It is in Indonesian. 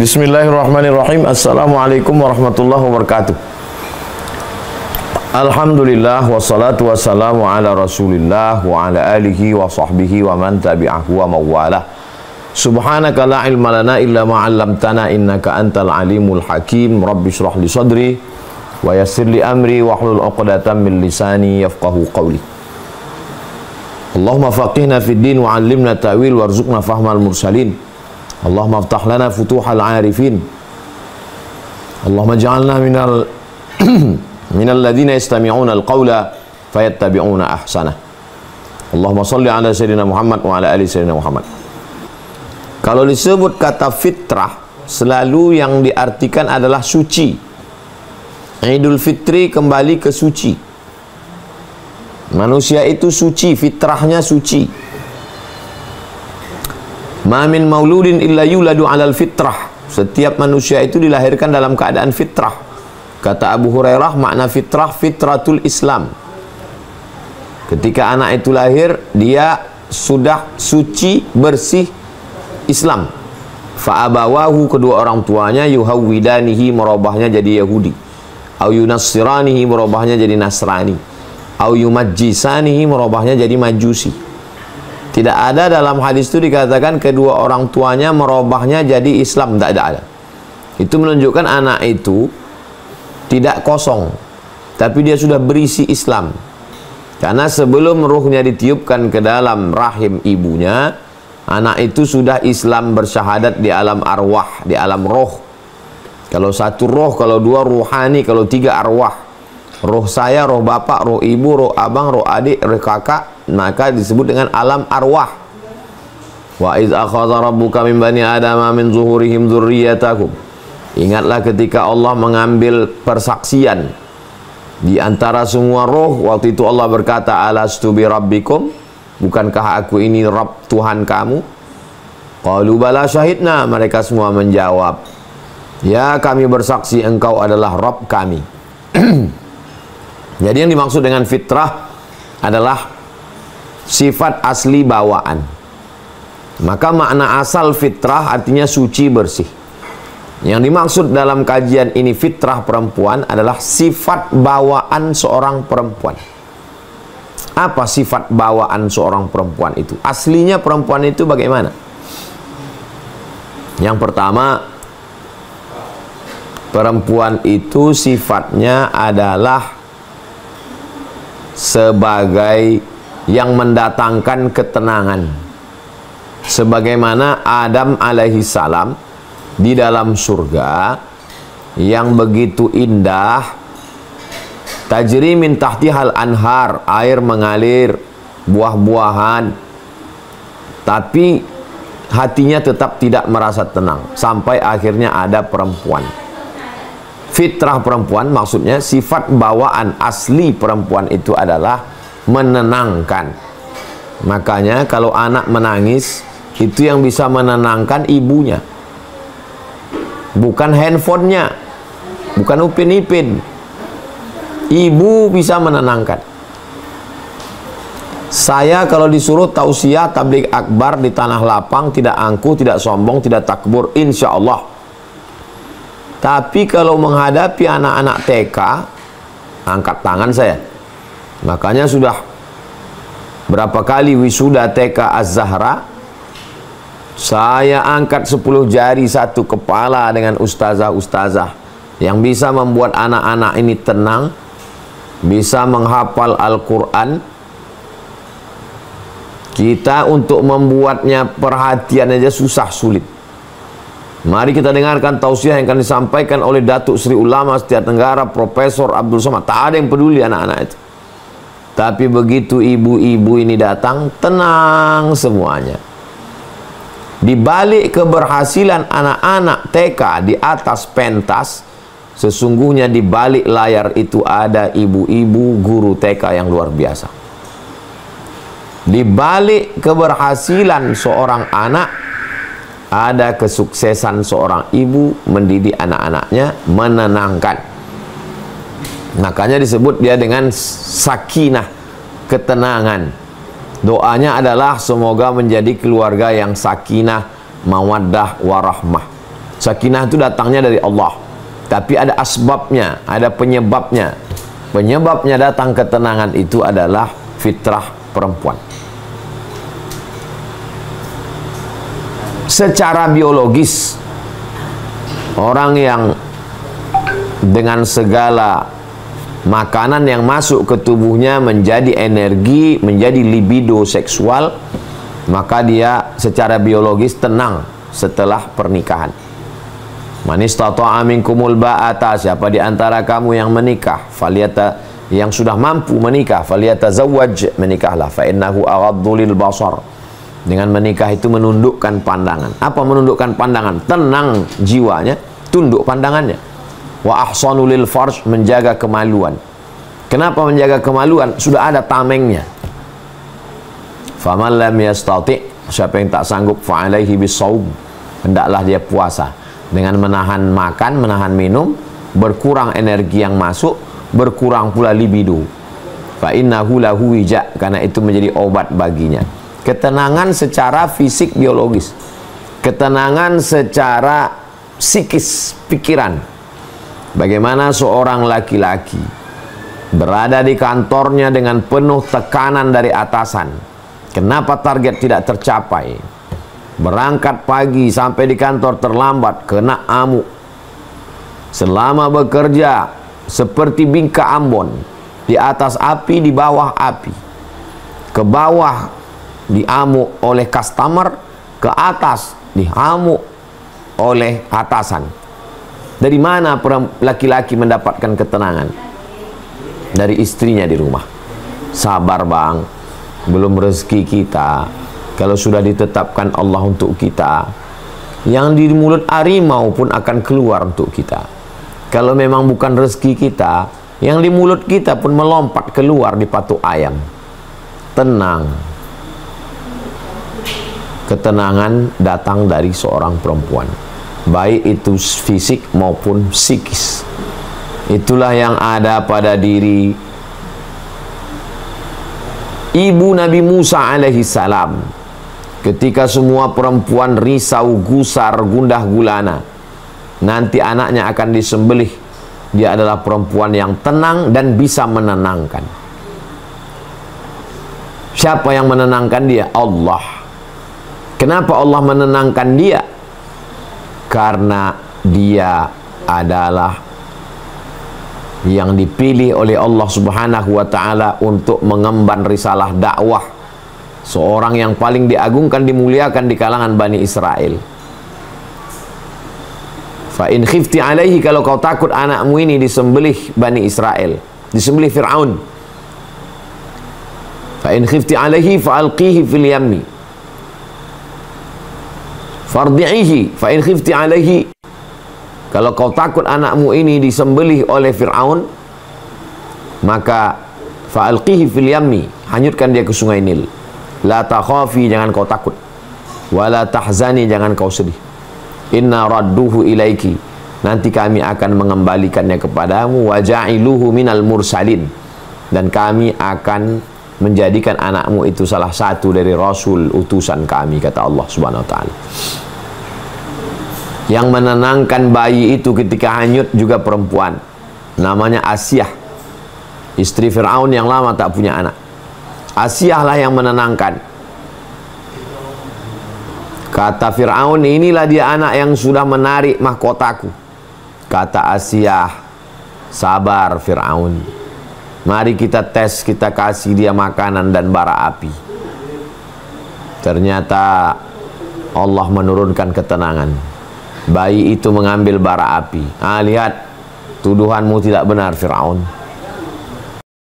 Bismillahirrahmanirrahim. Assalamualaikum warahmatullahi wabarakatuh. Alhamdulillah wassalatu wassalamu ala Rasulillah wa ala alihi wa sahbihi wa man tabi'ahu wa mawalah. Subhanaka la ilma lana illa ma 'allamtana innaka antal alimul hakim. Rabbi shrah li sadri wa yassir li amri wa hlul 'uqdatam min lisani yafqahu qawli. Allahumma faqihna fid din wa 'allimna ta'wil warzuqna fahmal mursalin. Allahumma aftah lana futuhal arifin. Allahumma ja'alna minal ladhina yastami'una al-qawla fayattabi'una ahsanah. Allahumma salli ala sayyidina Muhammad wa ala ali sayyidina Muhammad. Kalau disebut kata fitrah, selalu yang diartikan adalah suci. Idul Fitri kembali ke suci. Manusia itu suci, fitrahnya suci. Ma min mauludin illa yuladu 'alal fitrah. Setiap manusia itu dilahirkan dalam keadaan fitrah. Kata Abu Hurairah, makna fitrah, fitratul Islam. Ketika anak itu lahir, dia sudah suci, bersih Islam. Fa'abawahu, kedua orang tuanya, yuhawwidanihi, merubahnya jadi Yahudi. Au yunassiranihi, merubahnya jadi Nasrani. Au yumajjisanihi, merubahnya jadi Majusi. Tidak ada dalam hadis itu dikatakan kedua orang tuanya merubahnya jadi Islam. Tidak ada. Itu menunjukkan anak itu tidak kosong, tapi dia sudah berisi Islam. Karena sebelum ruhnya ditiupkan ke dalam rahim ibunya, anak itu sudah Islam, bersyahadat di alam arwah, di alam roh. Kalau satu roh, kalau dua ruhani, kalau tiga arwah. Roh saya, roh bapak, roh ibu, roh abang, roh adik, roh kakak, maka disebut dengan alam arwah. Wa iz akhadha rabbuka min bani adama min zuhurihim dzurriyyatakum. Ingatlah ketika Allah mengambil persaksian di antara semua roh. Waktu itu Allah berkata, alastu bi rabbikum, bukankah aku ini Rabb, Tuhan kamu? Qalu bala syahidna, mereka semua menjawab, ya kami bersaksi engkau adalah Rabb kami. Jadi yang dimaksud dengan fitrah adalah sifat asli bawaan. Maka makna asal fitrah artinya suci, bersih. Yang dimaksud dalam kajian ini fitrah perempuan adalah sifat bawaan seorang perempuan. Apa sifat bawaan seorang perempuan itu? Aslinya perempuan itu bagaimana? Yang pertama, perempuan itu sifatnya adalah sebagai yang mendatangkan ketenangan, sebagaimana Adam alaihi salam di dalam surga yang begitu indah, tajri min tahtihal anhar, air mengalir, buah-buahan, tapi hatinya tetap tidak merasa tenang sampai akhirnya ada perempuan. Fitrah perempuan maksudnya sifat bawaan asli perempuan itu adalah menenangkan. Makanya kalau anak menangis, itu yang bisa menenangkan ibunya, bukan handphonenya, bukan Upin Ipin. Ibu bisa menenangkan. Saya kalau disuruh tausiah tabligh akbar di tanah lapang, tidak angkuh, tidak sombong, tidak takbur, insya Allah. Tapi kalau menghadapi anak-anak TK, angkat tangan saya. Makanya sudah berapa kali wisuda TK Az-Zahra, saya angkat 10 jari satu kepala dengan ustazah-ustazah yang bisa membuat anak-anak ini tenang, bisa menghafal Al-Quran. Kita untuk membuatnya perhatian aja susah, sulit. Mari kita dengarkan tausiah yang akan disampaikan oleh Datuk Sri Ulama Asia Tenggara Profesor Abdul Somad. Tak ada yang peduli anak-anak itu. Tapi begitu ibu-ibu ini datang, tenang semuanya. Di balik keberhasilan anak-anak TK di atas pentas, sesungguhnya di balik layar itu ada ibu-ibu guru TK yang luar biasa. Di balik keberhasilan seorang anak, ada kesuksesan seorang ibu mendidik anak-anaknya, menenangkan. Makanya disebut dia dengan sakinah, ketenangan. Doanya adalah semoga menjadi keluarga yang sakinah, mawaddah, warahmah. Sakinah itu datangnya dari Allah, tapi ada asbabnya, ada penyebabnya. Penyebabnya datang ketenangan itu adalah fitrah perempuan. Secara biologis, orang yang dengan segala makanan yang masuk ke tubuhnya menjadi energi, menjadi libido seksual, maka dia secara biologis tenang setelah pernikahan. Man istata'a minkumul ba'ata, siapa di antara kamu yang menikah, yang sudah mampu menikah, falyatazawwaj, menikahlah, fa innahu aghaddu lil basar. Dengan menikah itu menundukkan pandangan. Apa menundukkan pandangan? Tenang jiwanya, tunduk pandangannya. Wa ahsanu lil farj, menjaga kemaluan. Kenapa menjaga kemaluan? Sudah ada tamengnya. Faman lam yastati', siapa yang tak sanggup, fa alaihi bisawm, hendaklah dia puasa. Dengan menahan makan, menahan minum, berkurang energi yang masuk, berkurang pula libido. Fa innahu lahu wija, karena itu menjadi obat baginya. Ketenangan secara fisik biologis, ketenangan secara psikis pikiran. Bagaimana seorang laki-laki berada di kantornya dengan penuh tekanan dari atasan. Kenapa target tidak tercapai? Berangkat pagi sampai di kantor terlambat, kena amuk. Selama bekerja seperti bingka Ambon, di atas api, di bawah api. Ke bawah diamuk oleh customer, ke atas diamuk oleh atasan. Dari mana laki-laki mendapatkan ketenangan? Dari istrinya di rumah. Sabar bang, belum rezeki kita. Kalau sudah ditetapkan Allah untuk kita, yang di mulut harimau pun akan keluar untuk kita. Kalau memang bukan rezeki kita, yang di mulut kita pun melompat keluar di patok ayam. Tenang. Ketenangan datang dari seorang perempuan, baik itu fisik maupun psikis. Itulah yang ada pada diri ibu Nabi Musa alaihi salam. Ketika semua perempuan risau, gusar, gundah gulana, nanti anaknya akan disembelih. Dia adalah perempuan yang tenang dan bisa menenangkan. Siapa yang menenangkan dia? Allah. Kenapa Allah menenangkan dia? Karena dia adalah yang dipilih oleh Allah Subhanahu wa ta'ala untuk mengemban risalah dakwah. Seorang yang paling diagungkan, dimuliakan di kalangan Bani Israel. Fa in khifti alaihi, kalau kau takut anakmu ini disembelih Bani Israel, disembelih Fir'aun. Fa in khifti alaihi fa alqihi fil yammi fardi'ihi. Fa in khifti alaihi, kalau kau takut anakmu ini disembelih oleh Fir'aun, maka fa alqihi fil yammi, hanyutkan dia ke sungai Nil. La takhafi, jangan kau takut. Wala tahzani, jangan kau sedih. Inna radduhu ilaiki, nanti kami akan mengembalikannya kepadamu. Wa ja'iluhu minal mursalin, dan kami akan menjadikan anakmu itu salah satu dari rasul utusan kami, kata Allah Subhanahu wa ta'ala. Yang menenangkan bayi itu ketika hanyut juga perempuan, namanya Asiyah, istri Fir'aun yang lama tak punya anak. Asiyah lah yang menenangkan. Kata Fir'aun, inilah dia anak yang sudah menarik mahkotaku. Kata Asiyah, sabar Fir'aun, mari kita tes, kita kasih dia makanan dan bara api. Ternyata Allah menurunkan ketenangan. Bayi itu mengambil bara api. Lihat, tuduhanmu tidak benar Fir'aun.